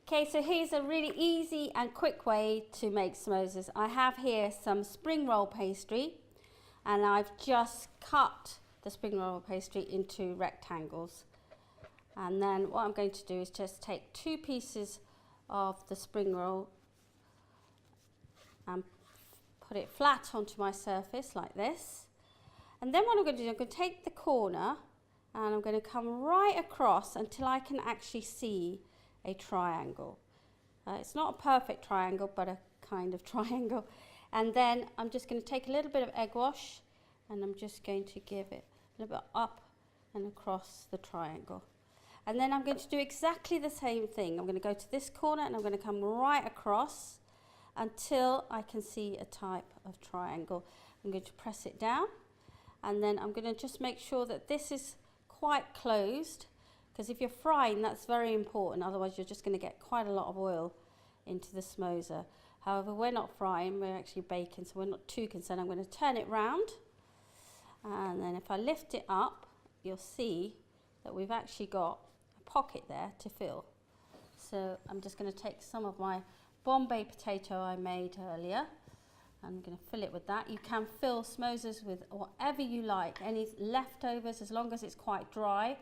Okay, so here's a really easy and quick way to make samosas. I have here some spring roll pastry, and I've just cut the spring roll pastry into rectangles. And then what I'm going to do is just take 2 pieces of the spring roll and put it flat onto my surface like this. And then what I'm going to do, I'm going to take the corner and I'm going to come right across until I can actually see a triangle. It's not a perfect triangle, but a kind of triangle. And then I'm just going to take a little bit of egg wash and I'm just going to give it a little bit up and across the triangle. And then I'm going to do exactly the same thing. I'm going to go to this corner and I'm going to come right across until I can see a type of triangle. I'm going to press it down, and then I'm going to just make sure that this is quite closed, because if you're frying, that's very important, otherwise you're just going to get quite a lot of oil into the samosa. However, we're not frying, we're actually baking, so we're not too concerned. I'm going to turn it round, and then if I lift it up, you'll see that we've actually got a pocket there to fill. So I'm just going to take some of my Bombay potato I made earlier. I'm going to fill it with that. You can fill samosas with whatever you like, any leftovers, as long as it's quite dry,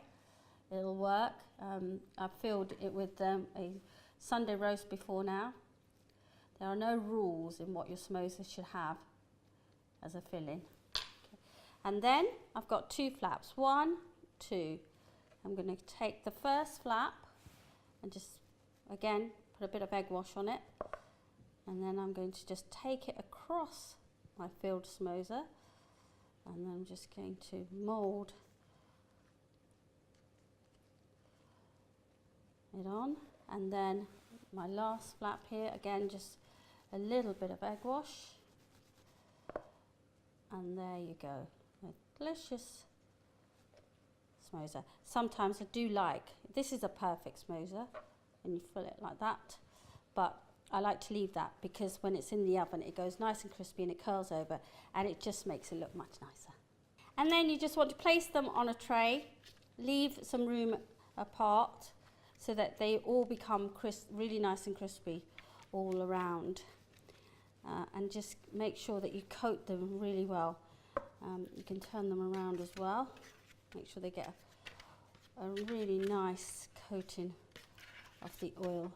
it'll work. I've filled it with a Sunday roast before now. There are no rules in what your samosas should have as a filling. Okay. And then I've got 2 flaps, 1, 2. I'm going to take the first flap and just, again, put a bit of egg wash on it. And then I'm going to just take it across my filled samosa, and then I'm just going to mould it on. And then my last flap here, again, just a little bit of egg wash. And there you go, a delicious samosa. Sometimes I do like, this is a perfect samosa, and you fill it like that, but I like to leave that because when it's in the oven it goes nice and crispy and it curls over, and it just makes it look much nicer. And then you just want to place them on a tray, leave some room apart so that they all become really nice and crispy all around, and just make sure that you coat them really well. You can turn them around as well, make sure they get a really nice coating of the oil.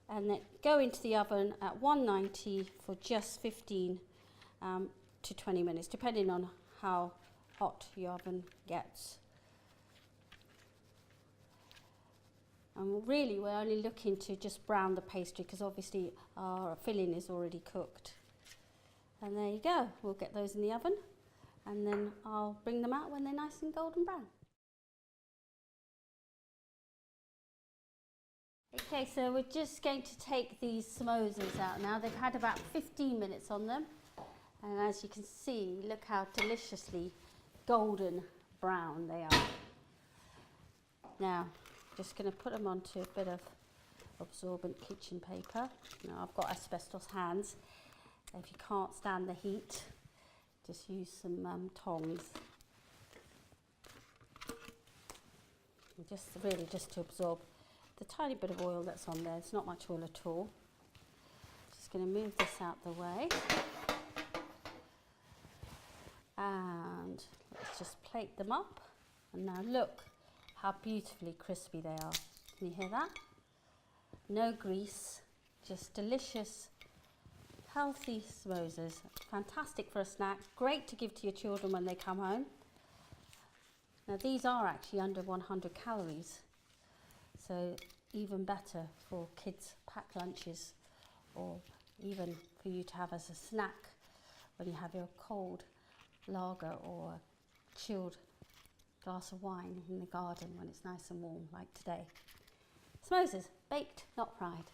And then go into the oven at 190 for just 15 to 20 minutes, depending on how hot your oven gets. And really, we're only looking to just brown the pastry because obviously our filling is already cooked. And there you go, we'll get those in the oven, and then I'll bring them out when they're nice and golden brown. Okay, so we're just going to take these samosas out now. They've had about 15 minutes on them, and as you can see, look how deliciously golden brown they are. Now, just going to put them onto a bit of absorbent kitchen paper. Now, I've got asbestos hands. If you can't stand the heat, just use some tongs. Just really just to absorb the tiny bit of oil that's on there. It's not much oil at all. Just going to move this out the way. And let's just plate them up. And now look how beautifully crispy they are. Can you hear that? No grease, just delicious, healthy samosas. Fantastic for a snack, great to give to your children when they come home. Now these are actually under 100 calories. So even better for kids' packed lunches, or even for you to have as a snack when you have your cold lager or a chilled glass of wine in the garden when it's nice and warm like today. Samosas, baked, not fried.